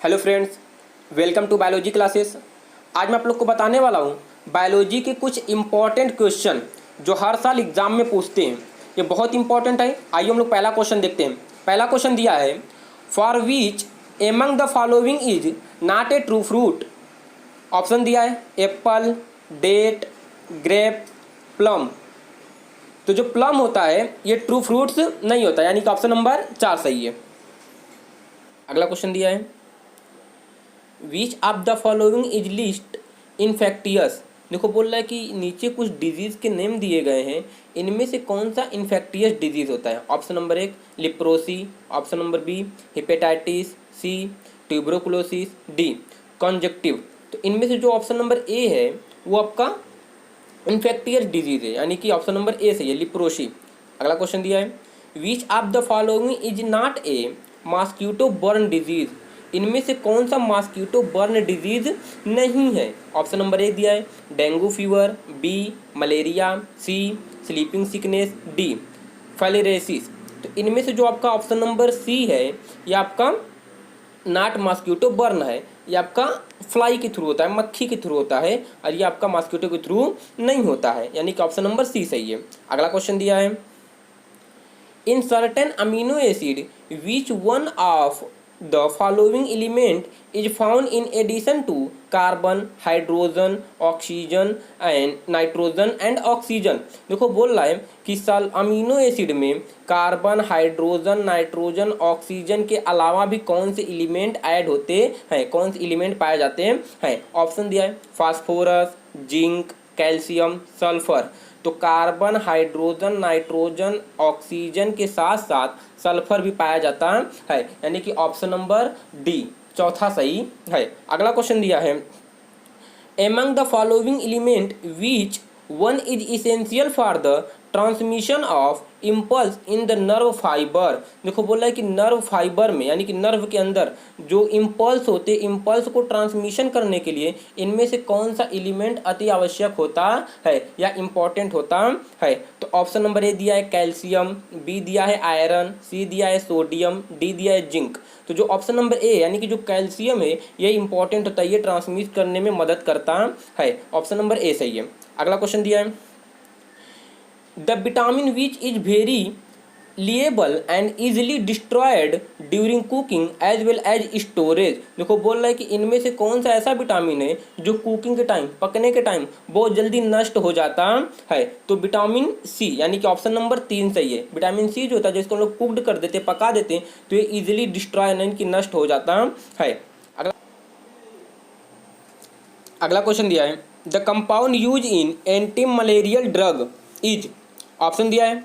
Hello friends, welcome to biology classes. आज मैं आप लोग को बताने वाला हूँ बायोलॉजी के कुछ इम्पॉर्टेंट क्वेश्चन जो हर साल एग्जाम में पूछते हैं। ये बहुत इंपॉर्टेंट है। आइए हम लोग पहला क्वेश्चन देखते हैं। पहला क्वेश्चन दिया है, for which among the following is not a true fruit. Option दिया है एप्पल, डेट, ग्रेप, प्लम। तो जो प्लम होता है ये ट्रू फ्रूट्स नहीं होता, यानी कि ऑप्शन नंबर 4 सही है। अगला क्वेश्चन दिया है, which of the following is list infectious. देखो बोल रहा है कि नीचे कुछ डिजीज़ के नेम दिए गए हैं, इनमें से कौन सा इन्फेक्टियस डिजीज़ होता है। Option number 1 leprosy, option number B hepatitis, C tuberculosis, D conjunctive. तो इनमें से जो ऑप्शन नंबर ए है वो आपका इन्फेक्टियस डिजीज़ है, यानी कि ऑप्शन नंबर ए सही है, लिप्रोसी। अगला क्वेश्चन दिया है, which of the following is not a mosquito burn disease. इनमें से कौन सा मॉस्किटो बर्न डिजीज़ नहीं है। ऑप्शन नंबर ए दिया है डेंगू फीवर, बी मलेरिया, सी स्लीपिंग सिकनेस, डी फाइलेरियासिस। तो इनमें से जो आपका ऑप्शन नंबर सी है ये आपका नॉट मॉस्किटो बर्न है, ये आपका फ्लाई के थ्रू होता है, मक्खी के थ्रू होता है, और ये आपका मॉस्किटो के थ्रू नहीं होता है, यानी कि ऑप्शन नंबर सी सही है। अगला क्वेश्चन दिया है, in certain amino acid which one of the following element is found in addition to carbon, hydrogen, oxygen and nitrogen and oxygen। देखो बोल रहा है कि साल अमीनो एसिड में कार्बन, हाइड्रोजन, नाइट्रोजन, ऑक्सीजन के अलावा भी कौन से एलिमेंट ऐड होते हैं, कौन से एलिमेंट पाए जाते हैं। ऑप्शन दिया है फास्फोरस, जिंक, कैल्शियम, सल्फर। तो कार्बन, हाइड्रोजन, नाइट्रोजन, ऑक्सीजन के साथ साथ सल्फर भी पाया जाता है, यानी कि ऑप्शन नंबर डी चौथा सही है। अगला क्वेश्चन दिया है, among the following element which one is essential for the transmission of impulse in the nerve fibre. देखो बोला है कि नर्व फाइबर में, यानी कि नर्व के अंदर जो इम्पल्स होते, इम्पल्स को ट्रांसमिशन करने के लिए इनमें से कौन सा एलिमेंट अति आवश्यक होता है या इम्पॉर्टेंट होता है। तो ऑप्शन नंबर ए दिया है कैल्शियम, बी दिया है आयरन, सी दिया है सोडियम, डी दिया है जिंक। तो जो ऑप्शन नंबर ए यानी कि जो कैल्शियम है ये इंपॉर्टेंट होता है, ये ट्रांसमिट करने में मदद करता है। ऑप्शन नंबर ए सही है। अगला क्वेश्चन दिया है, the vitamin which is very liable and easily destroyed during cooking as well as storage. देखो बोल रहा है कि इनमें से कौन सा ऐसा विटामिन है जो कुकिंग के टाइम, पकने के टाइम बहुत जल्दी नष्ट हो जाता है। तो विटामिन सी यानी कि ऑप्शन नंबर 3 सही है। विटामिन सी जो होता है जिसको हम लोग कुक्ड कर देते, पका देते हैं, तो ये इजिली डिस्ट्रॉय यानी कि नष्ट हो जाता है। अगला क्वेश्चन दिया है, the compound use in anti malarial drug is. Option दिया है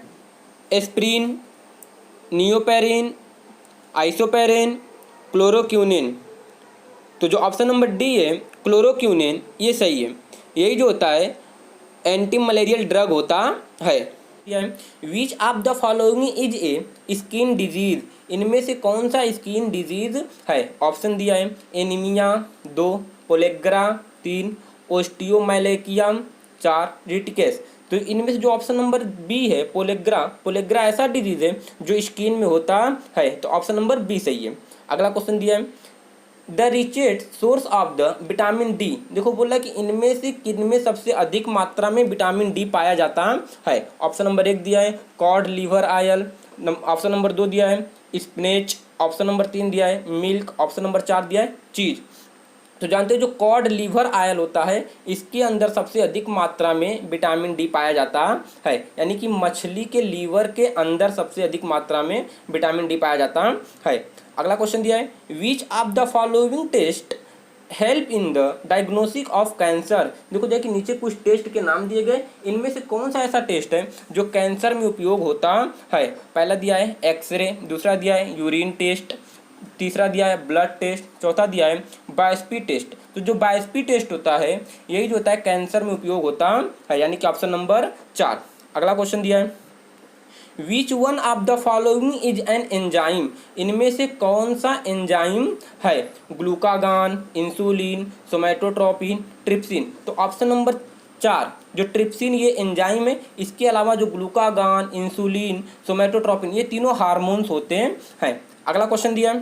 एस्प्रिन, नियोपेरिन, आइसोपेरिन, क्लोरोक्यूनिन। तो जो ऑप्शन नंबर डी है क्लोरोक्यूनिन ये सही है। यही जो होता है एंटी मलेरियल ड्रग होता है। Which of the following is A skin disease. इनमें से कौन सा स्किन डिजीज है। ऑप्शन दिया है एनीमिया, 2 पोलेग्रा, 3 ओस्टियोमाइलेकियम, 4 रिटिकेस। तो इनमें से जो ऑप्शन नंबर बी है पोलेग्रा, पोलेग्रा ऐसा डिजीज है जो स्किन में होता है, तो ऑप्शन नंबर बी सही है। अगला क्वेश्चन दिया है, the richest source of the vitamin D. देखो बोला कि इनमें से किनमें सबसे अधिक मात्रा में विटामिन डी पाया जाता है। ऑप्शन नंबर 1 दिया है cod liver oil, option number 2 दिया है स्पिनेच, ऑप्शन नंबर 3 दिया है मिल्क, ऑप्शन नंबर 4 दिया है चीज़। तो जानते हो जो कॉड लीवर आयल होता है इसके अंदर सबसे अधिक मात्रा में विटामिन डी पाया जाता है, यानी कि मछली के लीवर के अंदर सबसे अधिक मात्रा में विटामिन डी पाया जाता है। अगला क्वेश्चन दिया है, which of the following test help in the diagnosis of cancer. देखो देखिए नीचे कुछ टेस्ट के नाम दिए गए, इनमें से कौन सा ऐसा टेस्ट है जो कैंसर में उपयोग होता है। पहला दिया है एक्सरे, दूसरा दिया है यूरिन टेस्ट, तीसरा दिया है ब्लड टेस्ट, चौथा दिया है बायोप्सी टेस्ट। तो जो बायोप्सी टेस्ट होता है यही जो होता है कैंसर में उपयोग होता है, यानी कि ऑप्शन नंबर 4। अगला क्वेश्चन दिया है, which one of the following is an enzyme. इनमें से कौन सा एंजाइम है। ग्लूकागान, इंसुलिन, सोमैटोट्रोपिन, ट्रिप्सिन। तो ऑप्शन नंबर 4 जो ट्रिप्सिन ये एंजाइम है, इसके अलावा जो ग्लूकागान, इंसुलिन, सोमैटोट्रोपिन ये तीनों हार्मोन्स होते हैं। अगला क्वेश्चन दिया,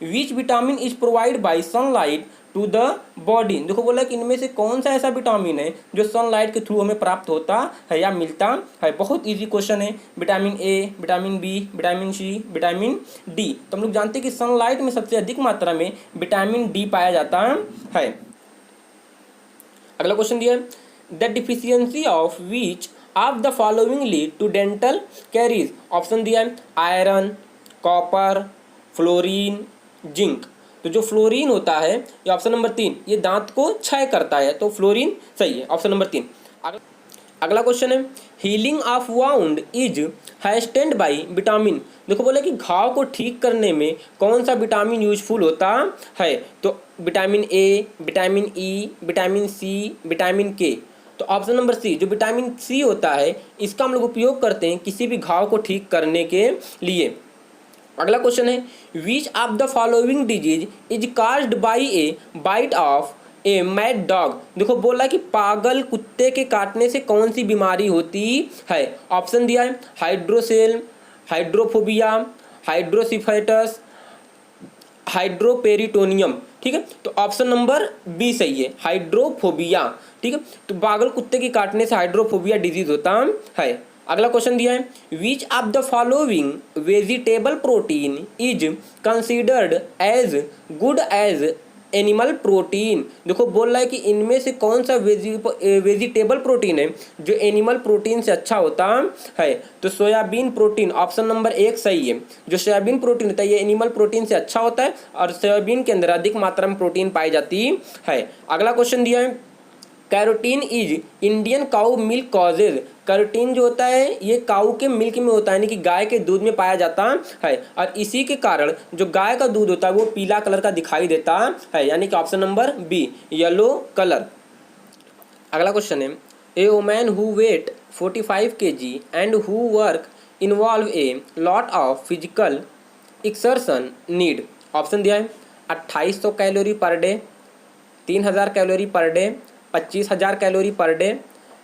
which vitamin is provide by sunlight to the body. देखो बोला कि इनमें से कौन सा ऐसा विटामिन है जो सनलाइट के थ्रू हमें प्राप्त होता है या मिलता है। बहुत इजी क्वेश्चन है। Vitamin A, vitamin B, vitamin C, vitamin D. तो हम लोग जानते हैं कि सनलाइट में सबसे अधिक मात्रा में विटामिन डी पाया जाता है। अगला क्वेश्चन दिया है, the deficiency of which of the following lead to dental caries. Option दिया है आयरन, कॉपर, फ्लोरीन, जिंक। तो जो फ्लोरीन होता है ये ऑप्शन नंबर 3, ये दांत को क्षय करता है, तो फ्लोरीन सही है, ऑप्शन नंबर 3। अगला क्वेश्चन है, healing of wound is hastened by vitamin. देखो बोले कि घाव को ठीक करने में कौन सा विटामिन यूजफुल होता है। तो vitamin A, vitamin E, vitamin C, vitamin K. तो ऑप्शन नंबर सी, जो विटामिन सी होता है इसका हम लोग उपयोग करते हैं किसी भी घाव को ठीक करने के लिए। अगला क्वेश्चन है, which of the following disease is caused by A bite of a mad dog. देखो बोला कि पागल कुत्ते के काटने से कौन सी बीमारी होती है। ऑप्शन दिया है हाइड्रोसेल, हाइड्रोफोबिया, हाइड्रोसिफाइटस, हाइड्रोपेरिटोनियम। ठीक है, तो ऑप्शन नंबर बी सही है, हाइड्रोफोबिया। ठीक है, तो पागल कुत्ते के काटने से हाइड्रोफोबिया डिजीज होता है। अगला क्वेश्चन दिया है, which of the following vegetable protein is considered as good as animal protein. देखो बोल रहा है कि इनमें से कौन सा वेजिटेबल प्रोटीन है जो एनिमल प्रोटीन से अच्छा होता है। तो सोयाबीन प्रोटीन, ऑप्शन नंबर 1 सही है। जो सोयाबीन प्रोटीन होता है ये एनिमल प्रोटीन से अच्छा होता है और सोयाबीन के अंदर अधिक मात्रा में प्रोटीन पाई जाती है। अगला क्वेश्चन दिया है, carotene is Indian cow milk causes. Carotene जो होता है ये काऊ के मिल्क में होता है, यानी कि गाय के दूध में पाया जाता है और इसी के कारण जो गाय का दूध होता है वो पीला कलर का दिखाई देता है, यानी कि option number B, yellow colour. अगला क्वेश्चन है, a woman who weight 45 kg and who work involve a lot of physical exertion need. Option दिया है 2800 calorie per day, 3000 calorie per day, 25,000 calorie per day,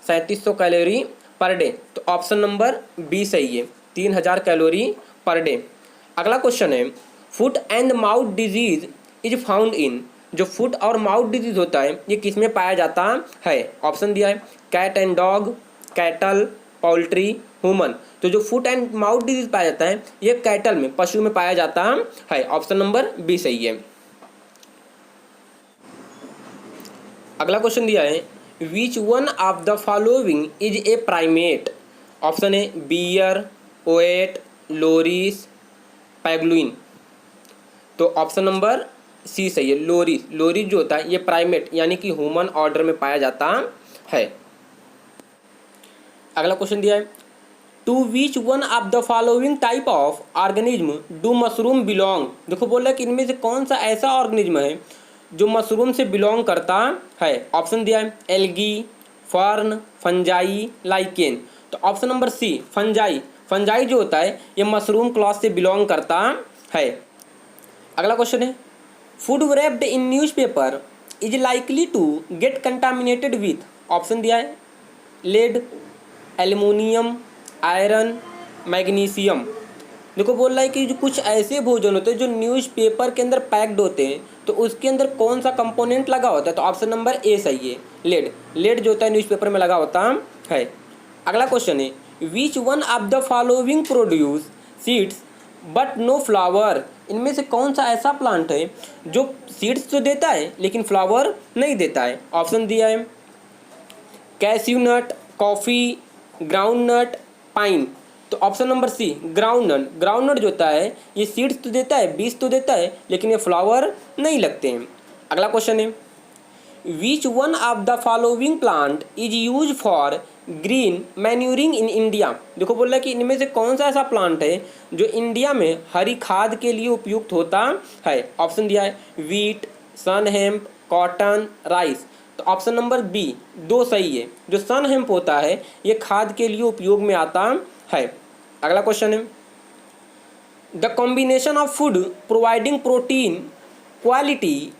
3700 calorie per day. तो option number B सही है, 3000 calorie per day. अगला question है, foot and mouth disease is found in. जो foot और mouth disease होता है ये किस में पाया जाता है। ऑप्शन दिया है cat and dog, cattle, poultry, human. तो जो फुट एंड माउथ डिजीज पाया जाता है ये कैटल में, पशु में पाया जाता है, ऑप्शन नंबर बी सही है। अगला क्वेश्चन दिया है, which one of the following is A primate. Option है बियर, ओएट, लोरिस, पैगुलिन। तो ऑप्शन नंबर सी सही है, लोरिस। लोरिस जो होता है ये प्राइमेट यानी कि ह्यूमन ऑर्डर में पाया जाता है। अगला क्वेश्चन दिया है, to which one of the following type of organism do mushroom belong. देखो बोल रहा है कि इनमें से कौन सा ऐसा ऑर्गेनिज्म है जो मशरूम से बिलोंग करता है। ऑप्शन दिया है एल्गी, फर्न, फंजाई, लाइकेन। तो option number C, fungi. Fungi जो होता है ये मशरूम क्लॉथ से बिलोंग करता है। अगला क्वेश्चन है, food wrapped in newspaper is likely to get contaminated with. Option दिया है लेड, एल्युमिनियम, आयरन, मैग्नीशियम। देखो बोल रहा है कि जो कुछ ऐसे भोजन होते हैं जो न्यूज़पेपर के अंदर पैक्ड होते हैं तो उसके अंदर कौन सा कंपोनेंट लगा होता है। तो ऑप्शन नंबर ए सही है, लेड। लेड जो होता है न्यूज़पेपर में लगा होता है। अगला क्वेश्चन है, which one of the following produce seeds but no flower. इनमें से कौन सा ऐसा प्लांट है जो सीड्स तो देता है लेकिन फ्लावर नहीं देता है। ऑप्शन दिया है cashew nut, coffee, ground nut, pine. तो option number C, ground nut. Ground nut जो होता है ये सीड्स तो देता है, बीज तो देता है लेकिन ये फ्लावर नहीं लगते हैं। अगला क्वेश्चन है, which one of the following plant is use for green manuring in India. देखो बोल रहा है कि इनमें से कौन सा ऐसा प्लांट है जो इंडिया में हरी खाद के लिए उपयुक्त होता है। ऑप्शन दिया है वीट, सन हेम्प, कॉटन, राइस। तो ऑप्शन नंबर बी, 2 सही है। जो सन हेम्प होता है ये खाद के लिए उपयोग में आता है। अगला क्वेश्चन है, the combination of food providing protein quality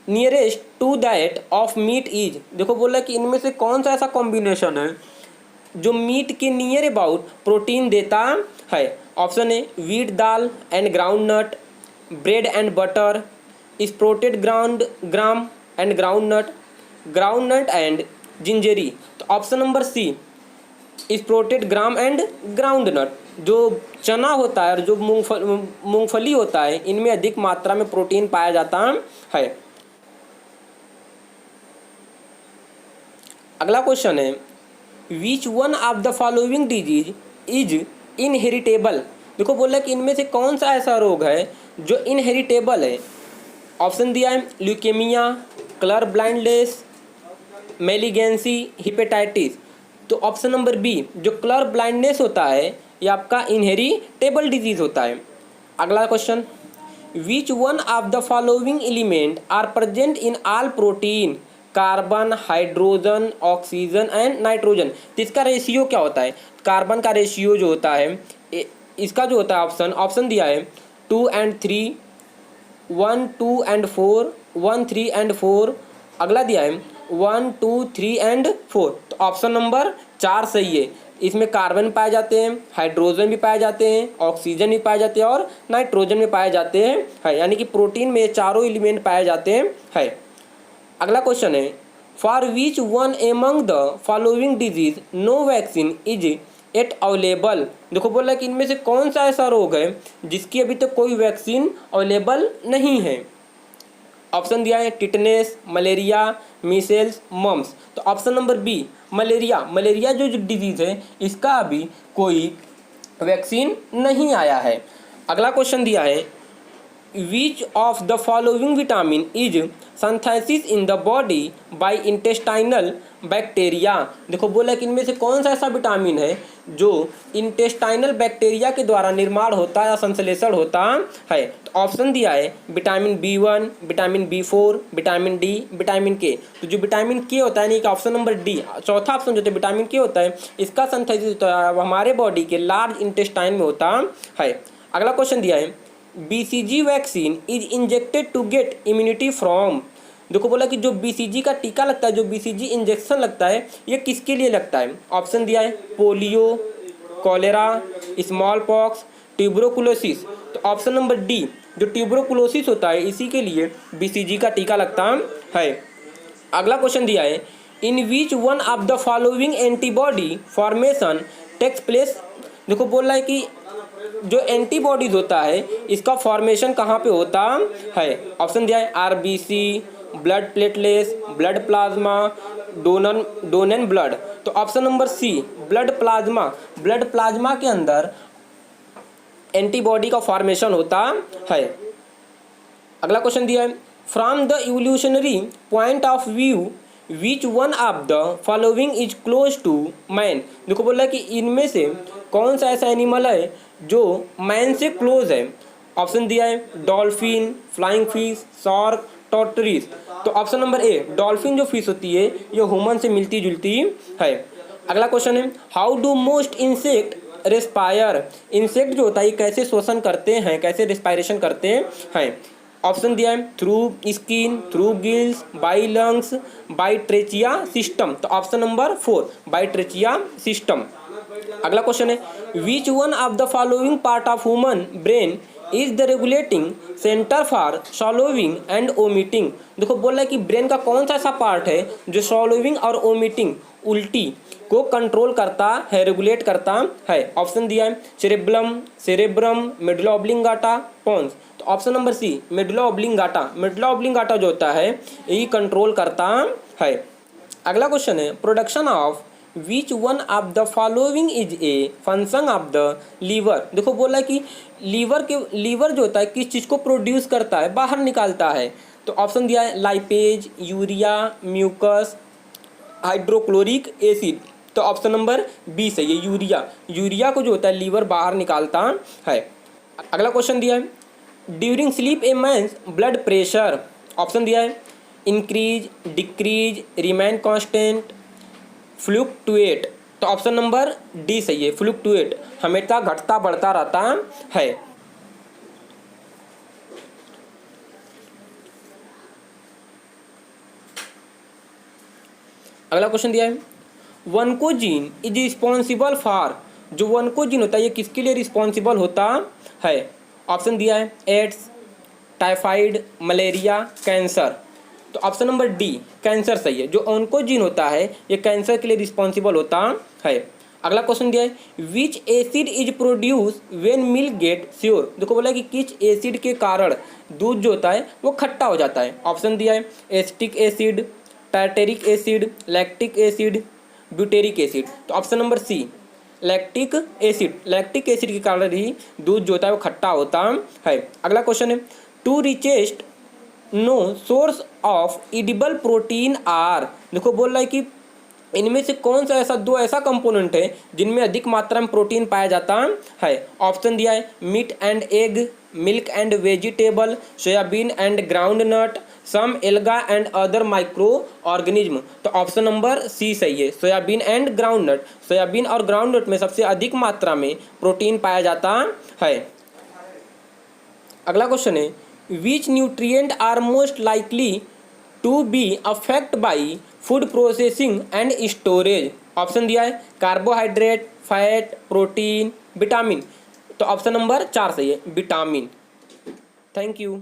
nearest to that of meat is. देखो बोला कि इनमें से कौन सा ऐसा कॉम्बिनेशन है जो मीट के नियर अबाउट प्रोटीन देता है। ऑप्शन है wheat dal and ground nut, bread and butter, sprouted gram and ground nut and gingelly. तो option number C sprouted gram and ground nut. जो चना होता है और जो मूंगफली होता है, इनमें अधिक मात्रा में प्रोटीन पाया जाता है। अगला क्वेश्चन है, which one of the following disease is inheritable. देखो बोला कि इनमें से कौन सा ऐसा रोग है जो इनहेरिटेबल है। ऑप्शन दिया है leukaemia, colour blindness, malignancy, hepatitis. तो ऑप्शन नंबर बी जो कलर ब्लाइंडनेस होता है ये आपका इनहेरिटेबल डिजीज होता है। अगला question, which one of the following element are present in all protein, carbon, hydrogen, oxygen and nitrogen. तो इसका रेशियो क्या होता है। कार्बन का रेशियो जो होता है इसका जो होता है ऑप्शन दिया है 2 and 3, 1, 2 and 4, 1, 3 and 4। अगला दिया है 1, 2, 3 and 4। तो ऑप्शन नंबर 4 सही है। इसमें कार्बन पाए जाते हैं, हाइड्रोजन भी पाए जाते हैं, ऑक्सीजन भी पाए जाते हैं और नाइट्रोजन भी पाए जाते हैं, है यानी कि प्रोटीन में चारों एलिमेंट पाए जाते हैं, है। अगला क्वेश्चन है, for which one among the following disease no vaccine is yet available. देखो बोला कि इनमें से कौन सा ऐसा रोग है जिसकी अभी तक कोई वैक्सीन अवेलेबल नहीं है। ऑप्शन दिया है टिटनेस, मलेरिया, मीसेल्स, मम्स। तो ऑप्शन नंबर बी मलेरिया जो डिजीज़ है इसका अभी कोई वैक्सीन नहीं आया है। अगला क्वेश्चन दिया है, which of the following vitamin is synthesis in the body by intestinal bacteria. देखो बोला कि इनमें से कौन सा ऐसा विटामिन है जो इंटेस्टाइनल बैक्टीरिया के द्वारा निर्माण होता है या संश्लेषण होता है। तो ऑप्शन दिया है vitamin B1, vitamin B4, vitamin D, vitamin K. तो जो विटामिन के होता है यानी कि ऑप्शन नंबर डी, चौथा ऑप्शन जो है विटामिन के होता है, इसका संश्लेषण होता है हमारे बॉडी के लार्ज इंटेस्टाइन में होता है। अगला क्वेश्चन दिया है, BCG vaccine is injected to get immunity from. देखो बोला कि जो BCG का टीका लगता है, जो BCG इंजेक्शन लगता है, ये किसके लिए लगता है। ऑप्शन दिया है पोलियो, कॉलेरा, स्मॉल पॉक्स, ट्यूबरोकुलोसिस। तो ऑप्शन नंबर डी जो ट्यूबरोकुलोसिस होता है इसी के लिए BCG का टीका लगता है। अगला क्वेश्चन दिया है, in which one of the following antibody formation takes place. देखो बोल रहा है कि जो एंटीबॉडीज होता है इसका फॉर्मेशन कहाँ पे होता है। ऑप्शन दिया है RBC, blood platelets, blood plasma, donor blood. तो option number C blood plasma के अंदर एंटीबॉडी का फॉर्मेशन होता है। अगला क्वेश्चन दिया है, from the evolutionary point of view which one of the following is close to man. देखो बोला कि इनमें से कौन सा ऐसा एनिमल है जो मैन से क्लोज है। ऑप्शन दिया है dolphin, flying fish, shark, tortoise. तो ऑप्शन नंबर ए डॉल्फिन जो फिश होती है ये ह्यूमन से मिलती जुलती है। अगला क्वेश्चन है, how do most insect respire. Insect जो होता है ये कैसे श्वसन करते हैं, कैसे रेस्पायरेशन करते हैं। ऑप्शन दिया है through skin, through gills, by lungs, by trachea system. तो option number 4 by trachea system. अगला क्वेश्चन है, which one of the following part of human brain is the regulating centre for swallowing and vomiting. देखो बोल रहा है कि brain का कौन सा ऐसा पार्ट है जो सॉलोविंग और ओमिटिंग उल्टी को कंट्रोल करता है, रेगुलेट करता है। ऑप्शन दिया है सेरेब्रम, मेडुला ऑब्लिंगाटा, पोन्स। तो option number C medulla oblongata जो होता है यही कंट्रोल करता है। अगला क्वेश्चन है, production of which one of the following is a function of the liver. देखो बोला कि लीवर जो होता है किस चीज़ को प्रोड्यूस करता है, बाहर निकालता है। तो ऑप्शन दिया है lipase, urea, mucus, hydrochloric acid. तो ऑप्शन नंबर बी सही है, यूरिया को जो होता है लीवर बाहर निकालता है। अगला क्वेश्चन दिया है, ड्यूरिंग स्लीप ए मैन्स ब्लड प्रेशर। ऑप्शन दिया है इंक्रीज, डिक्रीज, रिमेन कांस्टेंट, फ्लुक्टुएट। तो ऑप्शन नंबर डी सही है, फ्लुक्टुएट, हमेशा घटता बढ़ता रहता है। अगला क्वेश्चन दिया है, वनकोजीन इज रिस्पॉन्सिबल फॉर। जो वनकोजीन होता है ये किसके लिए रिस्पॉन्सिबल होता है। ऑप्शन दिया है एड्स, टाइफाइड, मलेरिया, कैंसर। तो ऑप्शन नंबर डी कैंसर सही है। जो ऑन्कोजीन होता है ये कैंसर के लिए रिस्पॉन्सिबल होता है। अगला क्वेश्चन दिया है which acid is produce when milk get sour. देखो बोला कि किस एसिड के कारण दूध जो होता है वो खट्टा हो जाता है। ऑप्शन दिया है acetic acid, tartaric acid, lactic acid, butyric acid. तो option number C lactic acid. Lactic acid के कारण ही दूध जो होता है वो खट्टा होता है। अगला क्वेश्चन है to richest known source of edible protein are. देखो बोल रहा है कि इनमें से कौन सा ऐसा दो ऐसा कंपोनेंट है जिनमें अधिक मात्रा में प्रोटीन पाया जाता है। ऑप्शन दिया है meat and egg, milk and vegetable, soybean and ground nut, some alga and other micro organism. तो ऑप्शन नंबर सी सही है, soybean and ground nut. Soybean और ग्राउंड नट में सबसे अधिक मात्रा में प्रोटीन पाया जाता है। अगला क्वेश्चन है which nutrient are most likely to be affect by food processing and storage. Option दिया है कार्बोहाइड्रेट, फैट, प्रोटीन, विटामिन। तो ऑप्शन नंबर 4 सही है विटामिन। Thank you.